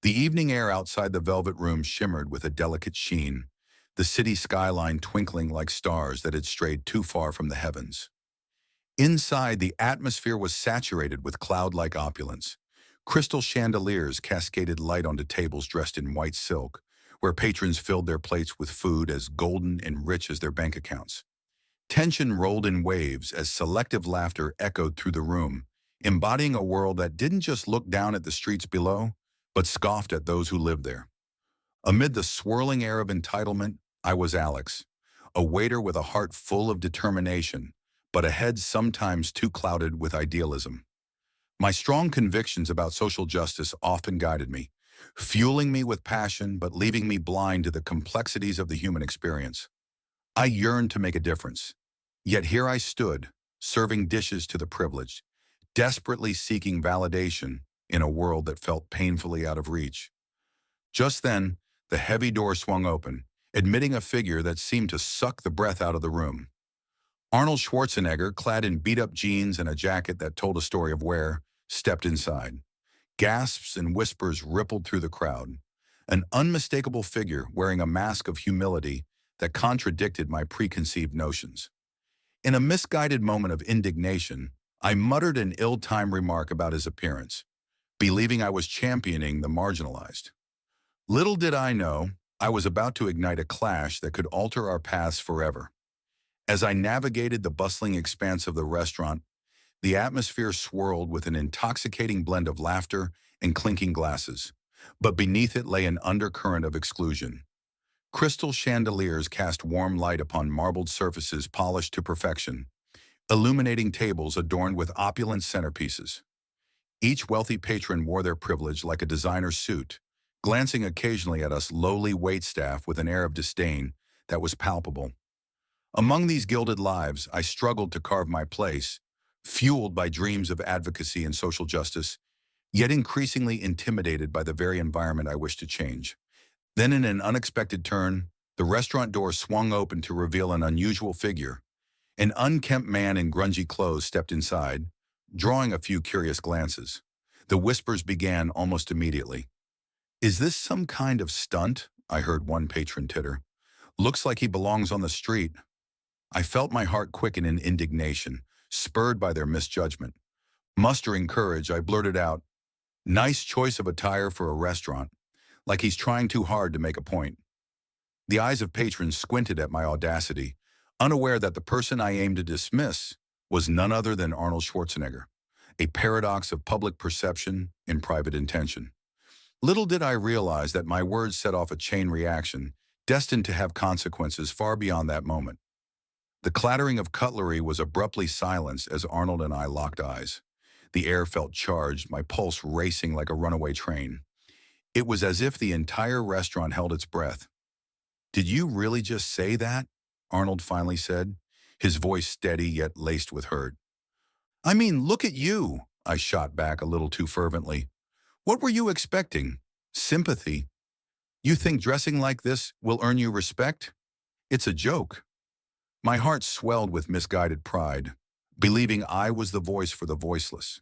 The evening air outside the velvet room shimmered with a delicate sheen, the city skyline twinkling like stars that had strayed too far from the heavens. Inside, the atmosphere was saturated with cloud-like opulence. Crystal chandeliers cascaded light onto tables dressed in white silk, where patrons filled their plates with food as golden and rich as their bank accounts. Tension rolled in waves as selective laughter echoed through the room, embodying a world that didn't just look down at the streets below, but scoffed at those who lived there. Amid the swirling air of entitlement, I was Alex, a waiter with a heart full of determination, but a head sometimes too clouded with idealism. My strong convictions about social justice often guided me, fueling me with passion but leaving me blind to the complexities of the human experience. I yearned to make a difference. Yet here I stood, serving dishes to the privileged, desperately seeking validation in a world that felt painfully out of reach. Just then, the heavy door swung open, admitting a figure that seemed to suck the breath out of the room. Arnold Schwarzenegger, clad in beat-up jeans and a jacket that told a story of wear, stepped inside. Gasps and whispers rippled through the crowd. An unmistakable figure wearing a mask of humility that contradicted my preconceived notions. In a misguided moment of indignation, I muttered an ill-timed remark about his appearance, believing I was championing the marginalized. Little did I know, I was about to ignite a clash that could alter our paths forever. As I navigated the bustling expanse of the restaurant, the atmosphere swirled with an intoxicating blend of laughter and clinking glasses, but beneath it lay an undercurrent of exclusion. Crystal chandeliers cast warm light upon marbled surfaces polished to perfection, illuminating tables adorned with opulent centerpieces. Each wealthy patron wore their privilege like a designer suit, glancing occasionally at us lowly waitstaff with an air of disdain that was palpable. Among these gilded lives, I struggled to carve my place, fueled by dreams of advocacy and social justice, yet increasingly intimidated by the very environment I wished to change. Then in an unexpected turn, the restaurant door swung open to reveal an unusual figure. An unkempt man in grungy clothes stepped inside, drawing a few curious glances. The whispers began almost immediately. "Is this some kind of stunt?" I heard one patron titter. "Looks like he belongs on the street." I felt my heart quicken in indignation, spurred by their misjudgment. Mustering courage, I blurted out, "Nice choice of attire for a restaurant," like he's trying too hard to make a point. The eyes of patrons squinted at my audacity, unaware that the person I aimed to dismiss was none other than Arnold Schwarzenegger, a paradox of public perception and private intention. Little did I realize that my words set off a chain reaction, destined to have consequences far beyond that moment. The clattering of cutlery was abruptly silenced as Arnold and I locked eyes. The air felt charged, my pulse racing like a runaway train. It was as if the entire restaurant held its breath. "Did you really just say that?" Arnold finally said, his voice steady yet laced with hurt. "I mean, look at you," I shot back a little too fervently. "What were you expecting? Sympathy? You think dressing like this will earn you respect? It's a joke." My heart swelled with misguided pride, believing I was the voice for the voiceless.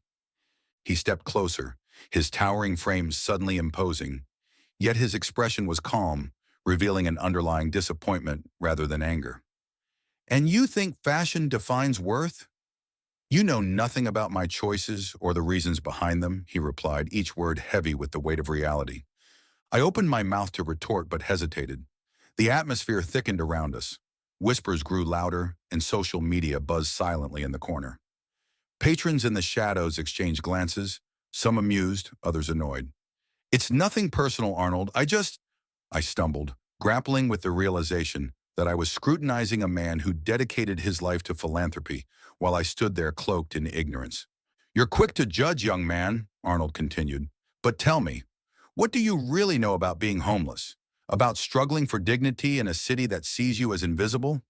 He stepped closer, his towering frame suddenly imposing, yet his expression was calm, revealing an underlying disappointment rather than anger. "And you think fashion defines worth? You know nothing about my choices or the reasons behind them," he replied, each word heavy with the weight of reality. I opened my mouth to retort but hesitated. The atmosphere thickened around us. Whispers grew louder, and social media buzzed silently in the corner. Patrons in the shadows exchanged glances, some amused, others annoyed. "It's nothing personal, Arnold. I stumbled, grappling with the realization that I was scrutinizing a man who dedicated his life to philanthropy while I stood there cloaked in ignorance. "You're quick to judge, young man," Arnold continued. "But tell me, what do you really know about being homeless? About struggling for dignity in a city that sees you as invisible?"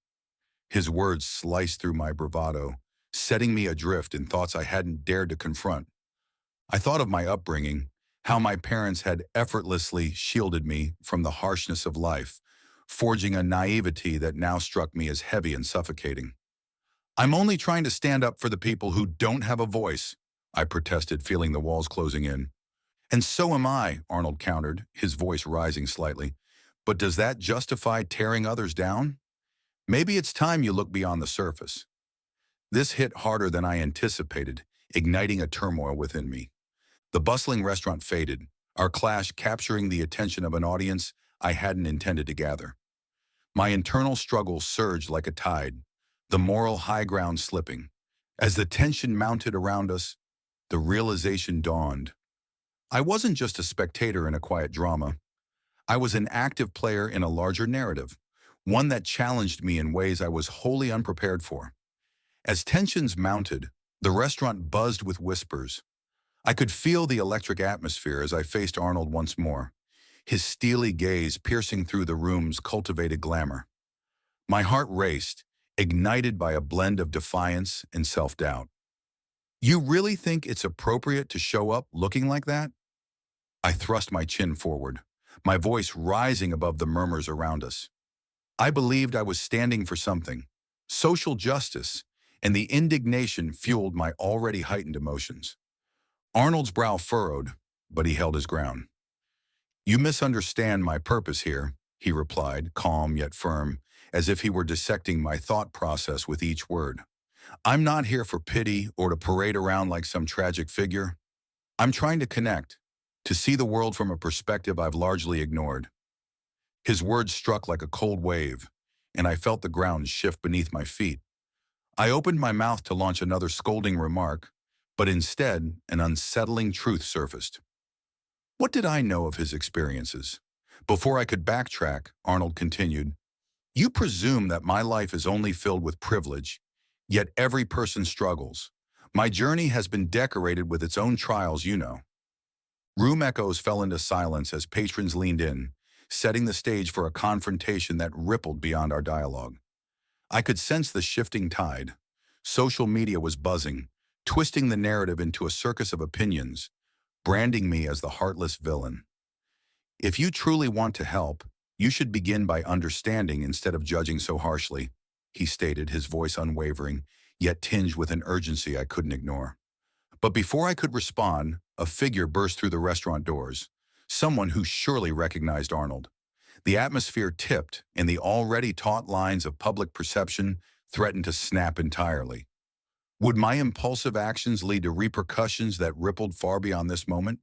His words sliced through my bravado, setting me adrift in thoughts I hadn't dared to confront. I thought of my upbringing, how my parents had effortlessly shielded me from the harshness of life, forging a naivety that now struck me as heavy and suffocating. "I'm only trying to stand up for the people who don't have a voice," I protested, feeling the walls closing in. And so am I, Arnold countered, his voice rising slightly. But does that justify tearing others down? Maybe it's time you look beyond the surface. This hit harder than I anticipated, igniting a turmoil within me. The bustling restaurant faded, our clash capturing the attention of an audience I hadn't intended to gather. My internal struggle surged like a tide, the moral high ground slipping. As the tension mounted around us, the realization dawned. I wasn't just a spectator in a quiet drama. I was an active player in a larger narrative, one that challenged me in ways I was wholly unprepared for. As tensions mounted, the restaurant buzzed with whispers. I could feel the electric atmosphere as I faced Arnold once more, his steely gaze piercing through the room's cultivated glamour. My heart raced, ignited by a blend of defiance and self-doubt. You really think it's appropriate to show up looking like that? I thrust my chin forward, my voice rising above the murmurs around us. I believed I was standing for something, social justice, and the indignation fueled my already heightened emotions. Arnold's brow furrowed, but he held his ground. You misunderstand my purpose here, he replied, calm yet firm, as if he were dissecting my thought process with each word. I'm not here for pity or to parade around like some tragic figure. I'm trying to connect, to see the world from a perspective I've largely ignored. His words struck like a cold wave, and I felt the ground shift beneath my feet. I opened my mouth to launch another scolding remark, but instead, an unsettling truth surfaced. What did I know of his experiences? Before I could backtrack, Arnold continued, You presume that my life is only filled with privilege, yet every person struggles. My journey has been decorated with its own trials, you know. Room echoes fell into silence as patrons leaned in, setting the stage for a confrontation that rippled beyond our dialogue. I could sense the shifting tide. Social media was buzzing, twisting the narrative into a circus of opinions, branding me as the heartless villain. If you truly want to help, you should begin by understanding instead of judging so harshly, he stated, his voice unwavering, yet tinged with an urgency I couldn't ignore. But before I could respond, a figure burst through the restaurant doors, someone who surely recognized Arnold. The atmosphere tipped, and the already taut lines of public perception threatened to snap entirely. Would my impulsive actions lead to repercussions that rippled far beyond this moment?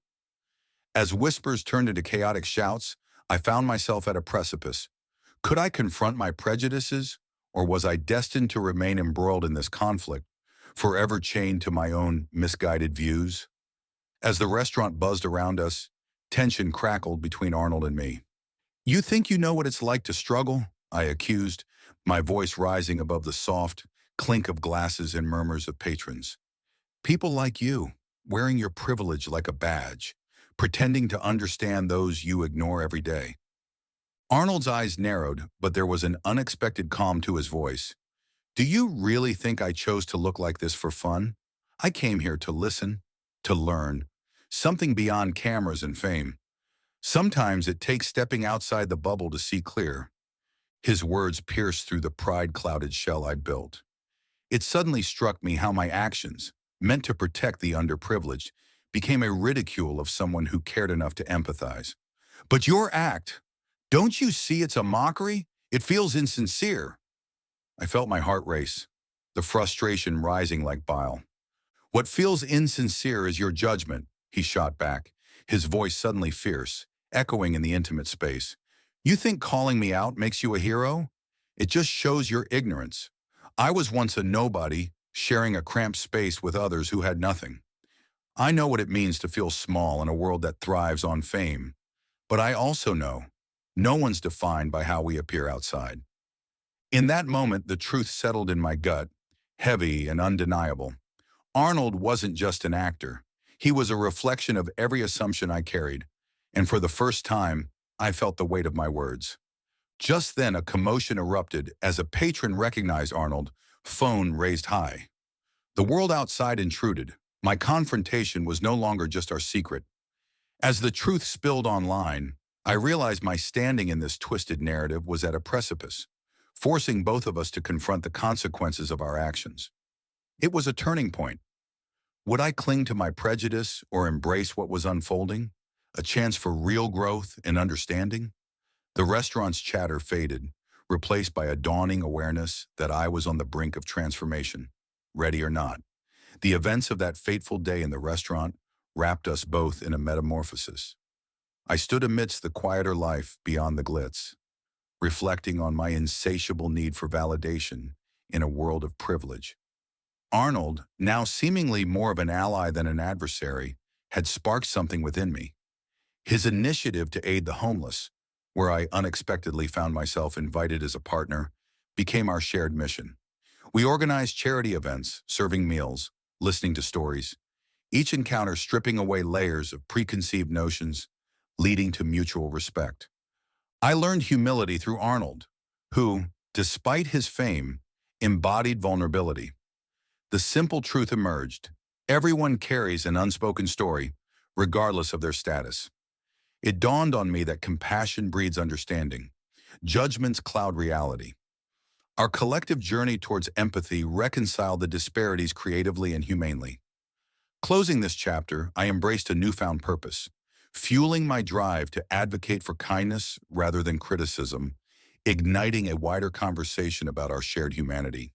As whispers turned into chaotic shouts, I found myself at a precipice. Could I confront my prejudices, or was I destined to remain embroiled in this conflict, forever chained to my own misguided views? As the restaurant buzzed around us, tension crackled between Arnold and me. You think you know what it's like to struggle? I accused, my voice rising above the soft clink of glasses and murmurs of patrons. People like you, wearing your privilege like a badge, pretending to understand those you ignore every day. Arnold's eyes narrowed, but there was an unexpected calm to his voice. Do you really think I chose to look like this for fun? I came here to listen, to learn, something beyond cameras and fame. Sometimes it takes stepping outside the bubble to see clear. His words pierced through the pride-clouded shell I'd built. It suddenly struck me how my actions, meant to protect the underprivileged, became a ridicule of someone who cared enough to empathize. But your act, don't you see it's a mockery? It feels insincere. I felt my heart race, the frustration rising like bile. What feels insincere is your judgment, he shot back, his voice suddenly fierce, echoing in the intimate space. You think calling me out makes you a hero? It just shows your ignorance. I was once a nobody, sharing a cramped space with others who had nothing. I know what it means to feel small in a world that thrives on fame. But I also know no one's defined by how we appear outside. In that moment, the truth settled in my gut, heavy and undeniable. Arnold wasn't just an actor. He was a reflection of every assumption I carried. And for the first time, I felt the weight of my words. Just then, a commotion erupted as a patron recognized Arnold, phone raised high. The world outside intruded. My confrontation was no longer just our secret. As the truth spilled online, I realized my standing in this twisted narrative was at a precipice, forcing both of us to confront the consequences of our actions. It was a turning point. Would I cling to my prejudice or embrace what was unfolding? a chance for real growth and understanding. The restaurant's chatter faded, replaced by a dawning awareness that I was on the brink of transformation, ready or not. The events of that fateful day in the restaurant wrapped us both in a metamorphosis. I stood amidst the quieter life beyond the glitz, reflecting on my insatiable need for validation in a world of privilege. Arnold, now seemingly more of an ally than an adversary, had sparked something within me. His initiative to aid the homeless, where I unexpectedly found myself invited as a partner, became our shared mission. We organized charity events, serving meals, listening to stories, each encounter stripping away layers of preconceived notions, leading to mutual respect. I learned humility through Arnold, who, despite his fame, embodied vulnerability. The simple truth emerged: everyone carries an unspoken story, regardless of their status. It dawned on me that compassion breeds understanding. Judgments cloud reality. Our collective journey towards empathy reconciled the disparities creatively and humanely. Closing this chapter, I embraced a newfound purpose, fueling my drive to advocate for kindness rather than criticism, igniting a wider conversation about our shared humanity.